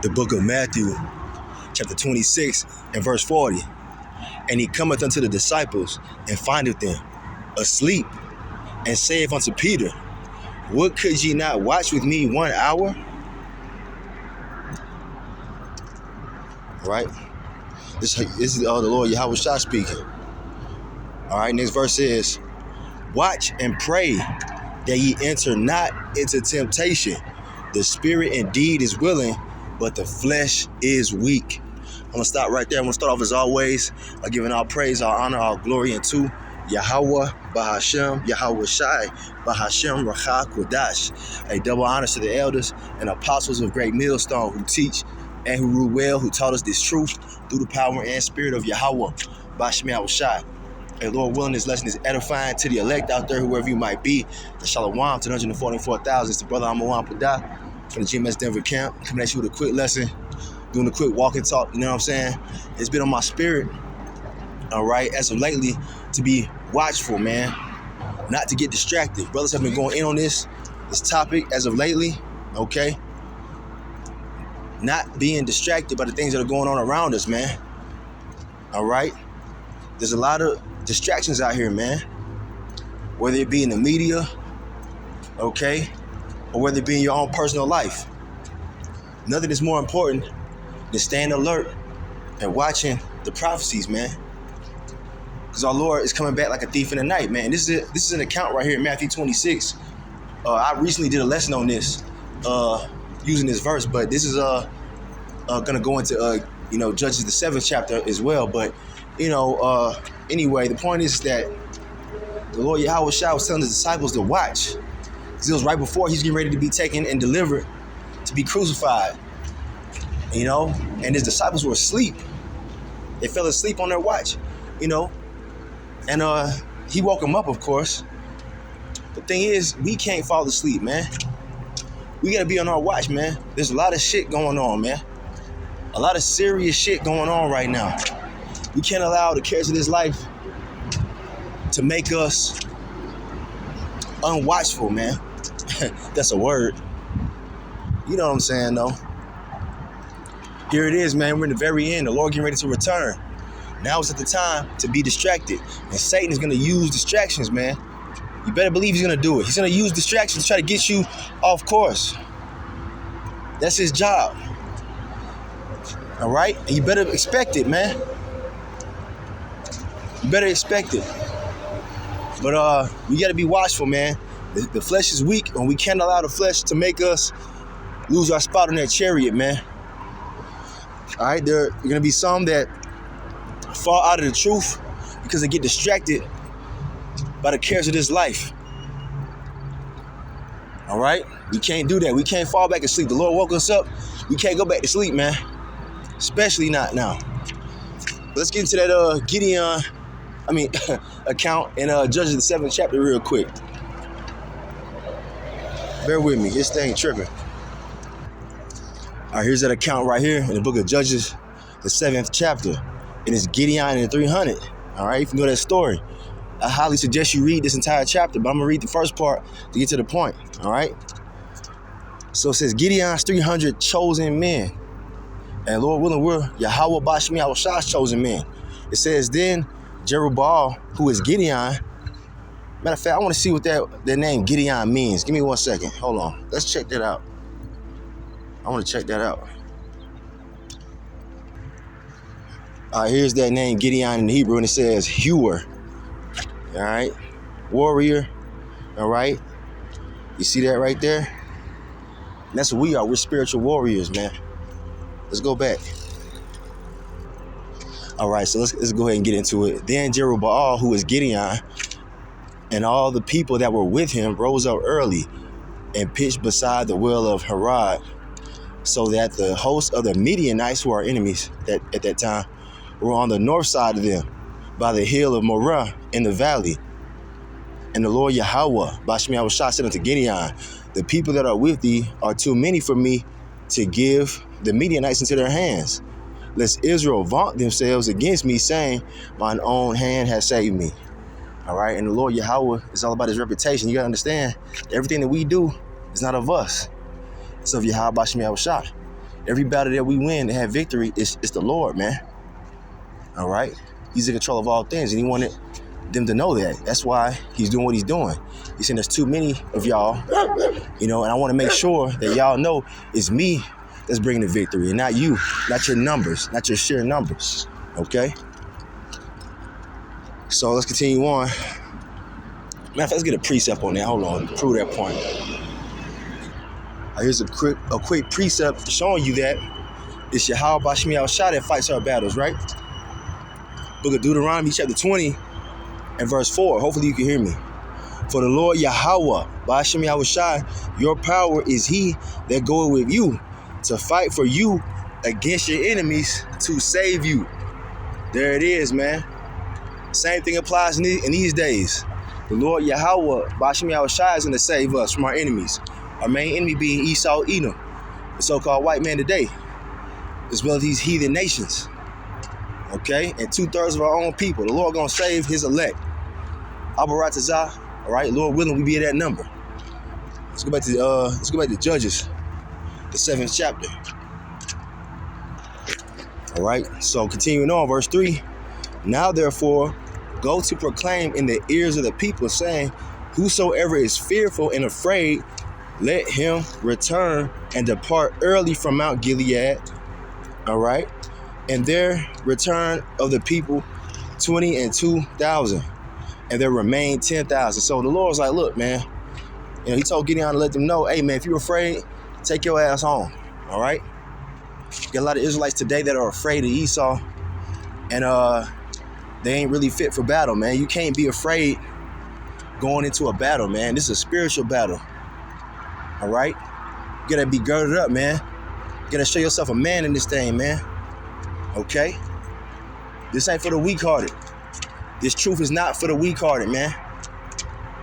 the book of Matthew, chapter 26 and verse 40. And he cometh unto the disciples and findeth them asleep, and saith unto Peter, what, could ye not watch with me 1 hour? Right? This is the Lord Yahweh Shah speaking. All right, next verse is, watch and pray that ye enter not into temptation. The spirit indeed is willing, but the flesh is weak. I'm going to stop right there. I'm going to start off as always by giving all praise, all honor, all glory unto Yahweh, Bahashem, Yahweh Shai, Bahashem, Rachah, Kodash. A double honor to the elders and apostles of Great Millstone who teach and who rule well, who taught us this truth through the power and spirit of Yahweh, Bahashem, Yahweh Shai. And Lord willing, this lesson is edifying to the elect out there, whoever you might be. The Shalom to 144,000. It's the brother Amawan Padah from the GMS Denver camp, coming at you with a quick lesson, doing a quick walk and talk, you know what I'm saying? It's been on my spirit, all right, as of lately, to be watchful, man, not to get distracted. Brothers have been going in on this topic as of lately, okay? Not being distracted by the things that are going on around us, man, all right? There's a lot of distractions out here, man, whether it be in the media, okay, or whether it be in your own personal life. Nothing is more important than staying alert and watching the prophecies, man, because our Lord is coming back like a thief in the night, man. This is an account right here in Matthew 26. I recently did a lesson on this using this verse, but this is gonna go into Judges the 7th chapter as well. But anyway, the point is that the Lord Yahweh Shah was telling his disciples to watch. Because it was right before he's getting ready to be taken and delivered to be crucified. And his disciples were asleep. They fell asleep on their watch, And he woke them up, of course. The thing is, we can't fall asleep, man. We gotta be on our watch, man. There's a lot of shit going on, man. A lot of serious shit going on right now. We can't allow the cares of this life to make us unwatchful, man. That's a word. You know what I'm saying, though. Here it is, man. We're in the very end. The Lord getting ready to return. Now is at the time to be distracted. And Satan is going to use distractions, man. You better believe he's going to do it. He's going to use distractions to try to get you off course. That's his job. All right? And you better expect it, man. You better expect it. But we got to be watchful, man. The flesh is weak, and we can't allow the flesh to make us lose our spot on that chariot, man. All right? There are going to be some that fall out of the truth because they get distracted by the cares of this life. All right? We can't do that. We can't fall back asleep. The Lord woke us up. We can't go back to sleep, man. Especially not now. Let's get into that Gideon, account in Judges the 7th chapter real quick. Bear with me. This thing tripping. All right, here's that account right here in the book of Judges, the 7th chapter. And it's Gideon and the 300. All right, if you know that story. I highly suggest you read this entire chapter, but I'm going to read the first part to get to the point. All right? So it says, Gideon's 300 chosen men. And Lord willing, we're Yahweh Bashmi Yahweh Shah's chosen men. It says, then Jerubbaal, who is Gideon. Matter of fact, I want to see what that name Gideon means. Give me 1 second. Hold on. Let's check that out. I want to check that out. All right, here's that name Gideon in the Hebrew, and it says hewer. All right, warrior. All right, you see that right there? And that's what we are. We're spiritual warriors, man. Let's go back. All right, so let's go ahead and get into it. Then Jerubbaal, who is Gideon, and all the people that were with him rose up early and pitched beside the well of Harod, so that the host of the Midianites, who are enemies at that time, were on the north side of them, by the hill of Moreh in the valley. And the Lord Yahweh, Bashmi Yahweh Shah, said unto Gideon, the people that are with thee are too many for me to give the Midianites into their hands, lest Israel vaunt themselves against me, saying, mine own hand has saved me. All right, and the Lord Yahweh is all about his reputation. You got to understand, everything that we do is not of us. It's of Yahweh Bashmi Yahweh Shah. Every battle that we win and have victory is the Lord, man. All right? He's in control of all things, and he wanted them to know that. That's why he's doing what he's doing. He's saying there's too many of y'all, and I want to make sure that y'all know it's me that's bringing the victory and not you, not your numbers, not your sheer numbers, okay? So let's continue on. Matter of fact, let's get a precept on that. Hold on, prove that point. Here's a quick precept showing you that it's Yahweh Bashmi Al-Shah that fights our battles, right? Book of Deuteronomy, chapter 20, and verse 4. Hopefully you can hear me. For the Lord Yahweh Bashmi Al-Shah, your power is he that goeth with you to fight for you against your enemies to save you. There it is, man. Same thing applies in these days. The Lord Yahweh Bashmi Al-Shah is going to save us from our enemies. Our main enemy being Esau, Edom, the so-called white man today, as well as these heathen nations. Okay? And 2/3 of our own people. The Lord going to save his elect. Abaratazah. All right? Lord willing, we be at that number. Let's go back to Judges, the 7th chapter. All right? So continuing on, verse 3. Now therefore, go to proclaim in the ears of the people, saying, whosoever is fearful and afraid, let him return and depart early from Mount Gilead. All right. And there return of the people 22,000, and there remain 10,000. So the Lord's like, look, man, he told Gideon to let them know, hey, man, if you're afraid, take your ass home. All right. You got a lot of Israelites today that are afraid of Esau, and they ain't really fit for battle, man. You can't be afraid going into a battle, man. This is a spiritual battle. All right? You gotta be girded up, man. You gotta show yourself a man in this thing, man. Okay? This ain't for the weak-hearted. This truth is not for the weak-hearted, man.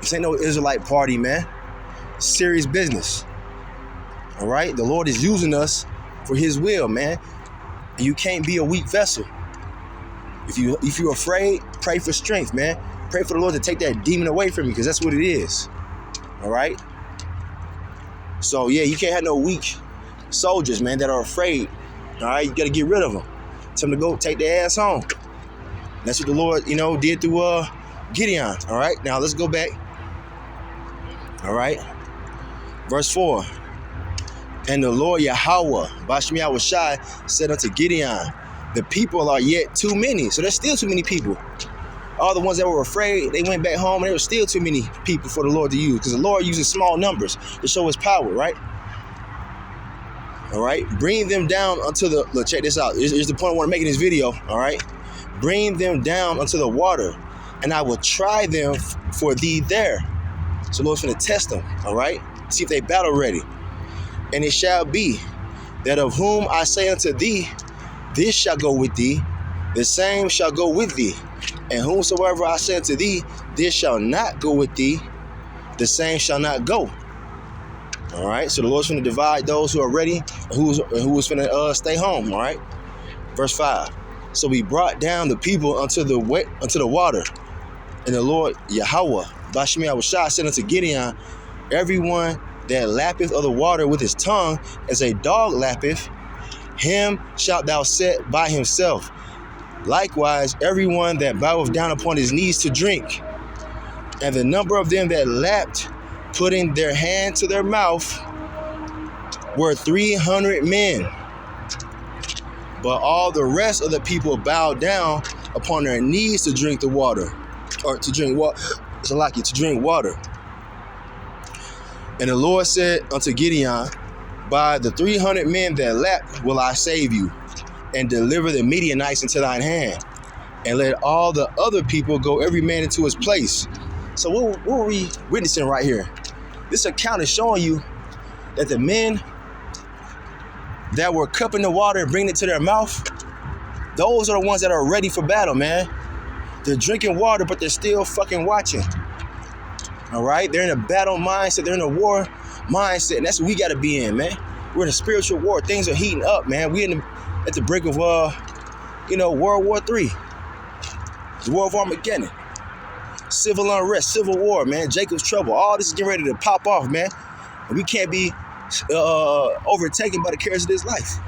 This ain't no Israelite party, man. It's serious business. All right? The Lord is using us for his will, man. And you can't be a weak vessel. If you're afraid, pray for strength, man. Pray for the Lord to take that demon away from you, because that's what it is. All right? So, yeah, you can't have no weak soldiers, man, that are afraid. All right? You got to get rid of them. Tell them to go take their ass home. That's what the Lord, did through Gideon. All right? Now, let's go back. All right? Verse 4. And the Lord Yahweh, Bashmi Al-Shah, said unto Gideon, the people are yet too many. So there's still too many people. All the ones that were afraid, they went back home, and there were still too many people for the Lord to use, because the Lord uses small numbers to show his power, right? All right? Bring them down unto the, look, check this out. Here's the point I want to make in this video, all right? Bring them down unto the water, and I will try them for thee there. So the Lord's going to test them, all right? See if they battle ready. And it shall be that of whom I say unto thee, this shall go with thee, the same shall go with thee. And whomsoever I say unto thee, this shall not go with thee, the same shall not go. All right. So the Lord's going to divide those who are ready and who's going to stay home. All right. Verse 5. So we brought down the people unto the water, and the Lord Yahweh Bashmi Al-Shah said unto Gideon, everyone that lappeth of the water with his tongue, as a dog lappeth, him shalt thou set by himself. Likewise, everyone that boweth down upon his knees to drink. And the number of them that lapped, putting their hand to their mouth, were 300 men. But all the rest of the people bowed down upon their knees to drink the water, or to drink water. It's like it, to drink water. And the Lord said unto Gideon, by the 300 men that lapped will I save you, and deliver the Midianites into thine hand, and let all the other people go every man into his place. So what were we witnessing right here? This account is showing you that the men that were cupping the water and bringing it to their mouth, those are the ones that are ready for battle, man. They're drinking water, but they're still fucking watching. All right? They're in a battle mindset. They're in a war mindset, and that's what we got to be in, man. We're in a spiritual war. Things are heating up, man. We're at the brink of, World War III. The War of Armageddon. Civil unrest, civil war, man. Jacob's trouble. All this is getting ready to pop off, man. And we can't be overtaken by the cares of this life.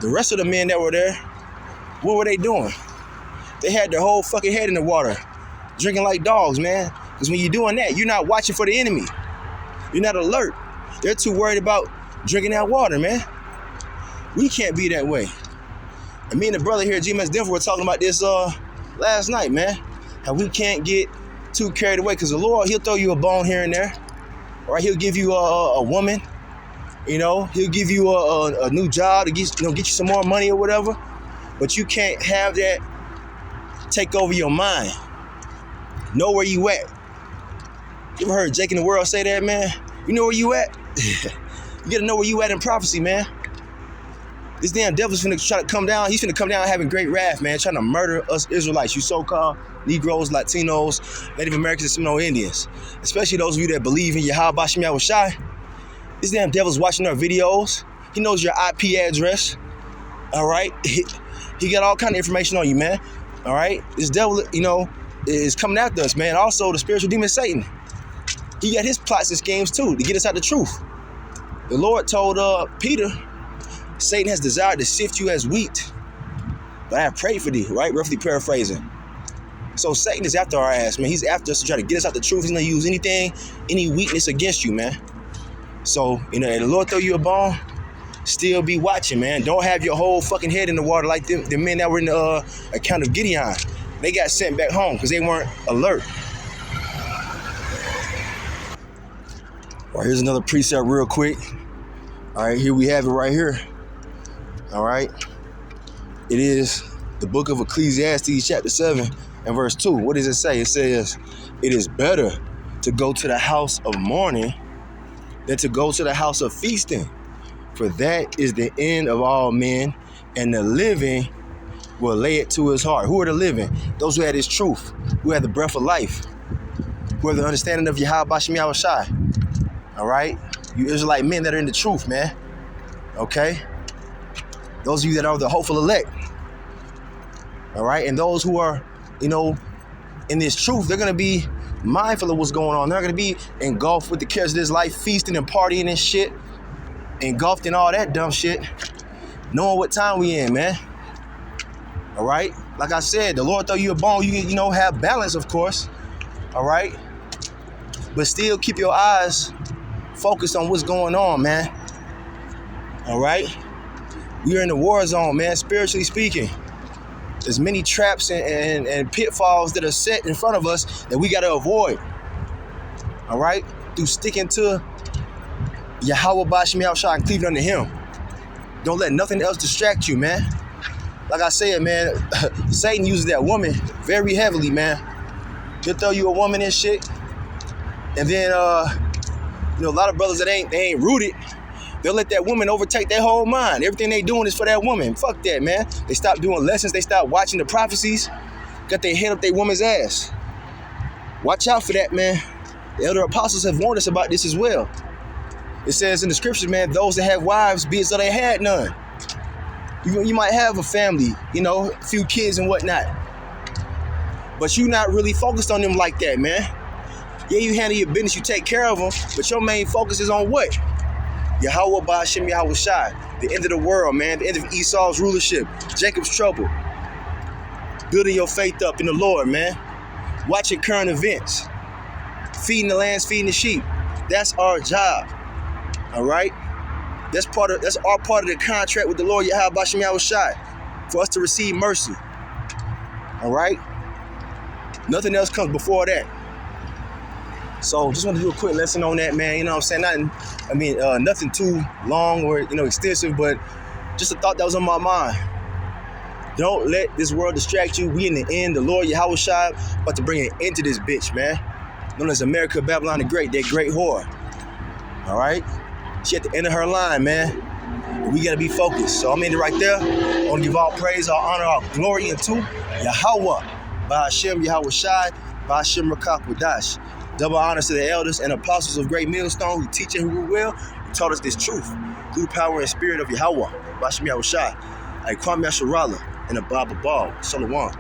The rest of the men that were there, what were they doing? They had their whole fucking head in the water, drinking like dogs, man. Because when you're doing that, you're not watching for the enemy. You're not alert. They're too worried about drinking that water, man. We can't be that way. And me and the brother here at GMS Denver were talking about this last night, man. How we can't get too carried away. Because the Lord, he'll throw you a bone here and there. All right, he'll give you a woman. You know, he'll give you a new job to get you some more money or whatever. But you can't have that take over your mind. Know where you at. You ever heard Jake in the World say that, man? You know where you at? You gotta know where you at in prophecy, man. This damn devil's finna try to come down. He's finna come down having great wrath, man, trying to murder us Israelites, you so-called Negroes, Latinos, Native Americans, and Seminole Indians. Especially those of you that believe in Yahweh Bashem Yahushai. This damn devil's watching our videos. He knows your IP address. All right? He got all kind of information on you, man. All right? This devil, is coming after us, man. Also, the spiritual demon Satan. He got his plots and schemes, too, to get us out the truth. The Lord told Peter, Satan has desired to sift you as wheat, but I have prayed for thee, right? Roughly paraphrasing. So Satan is after our ass, man. He's after us to try to get us out the truth. He's going to use anything, any weakness against you, man. So, the Lord throw you a bone, still be watching, man. Don't have your whole fucking head in the water like the men that were in the account of Gideon. They got sent back home because they weren't alert. All right, here's another precept real quick. All right, here we have it right here. All right. It is the book of Ecclesiastes, chapter 7 and verse 2. What does it say? It says, it is better to go to the house of mourning than to go to the house of feasting. For that is the end of all men, and the living will lay it to his heart. Who are the living? Those who had his truth, who had the breath of life, who have the understanding of Yahweh Bashem Yahushai. All right? You Israelite men that are in the truth, man. Okay? Those of you that are the hopeful elect. All right? And those who are, in this truth, they're going to be mindful of what's going on. They're going to be engulfed with the cares of this life, feasting and partying and shit. Engulfed in all that dumb shit. Knowing what time we in, man. All right? Like I said, the Lord throw you a bone. You have balance, of course. All right? But still keep your eyes focused on what's going on, man. All right? We are in the war zone, man, spiritually speaking. There's many traps and pitfalls that are set in front of us that we got to avoid. All right? Through sticking to Yahweh Bashem Yahushai and cleaving unto him. Don't let nothing else distract you, man. Like I said, man, Satan uses that woman very heavily, man. He'll throw you a woman and shit. And then, a lot of brothers that ain't rooted, they'll let that woman overtake their whole mind. Everything they doing is for that woman. Fuck that, man. They stop doing lessons. They stop watching the prophecies. Got their head up their woman's ass. Watch out for that, man. The elder apostles have warned us about this as well. It says in the scriptures, man, those that have wives, be it so they had none. You might have a family, a few kids and whatnot. But you're not really focused on them like that, man. Yeah, you handle your business, you take care of them, but your main focus is on what? Yahweh Bashem Yahushai, the end of the world, man, the end of Esau's rulership, Jacob's trouble. Building your faith up in the Lord, man. Watching current events. Feeding the lambs, feeding the sheep. That's our job. All right? That's our part of the contract with the Lord Yahweh Bashem Yahushai, for us to receive mercy. All right? Nothing else comes before that. So just want to do a quick lesson on that, man. You know what I'm saying? Nothing too long or, extensive, but just a thought that was on my mind. Don't let this world distract you. We in the end, the Lord Yahushai about to bring an end to this bitch, man. Known as America, Babylon the Great, that great whore. All right? She at the end of her line, man. We got to be focused. So I'm in it right there. I want to give all praise, all honor, all glory unto Yahweh. Ba'ashem Yahushai, Ba'ashem Rakak Wadash. Double honors to the elders and apostles of Great Millstone who teach and who will, who taught us this truth through the power and spirit of Yahweh, Ba'ashem Yahushai, Kwame Yasharala, and the Baba Ball, Shalom.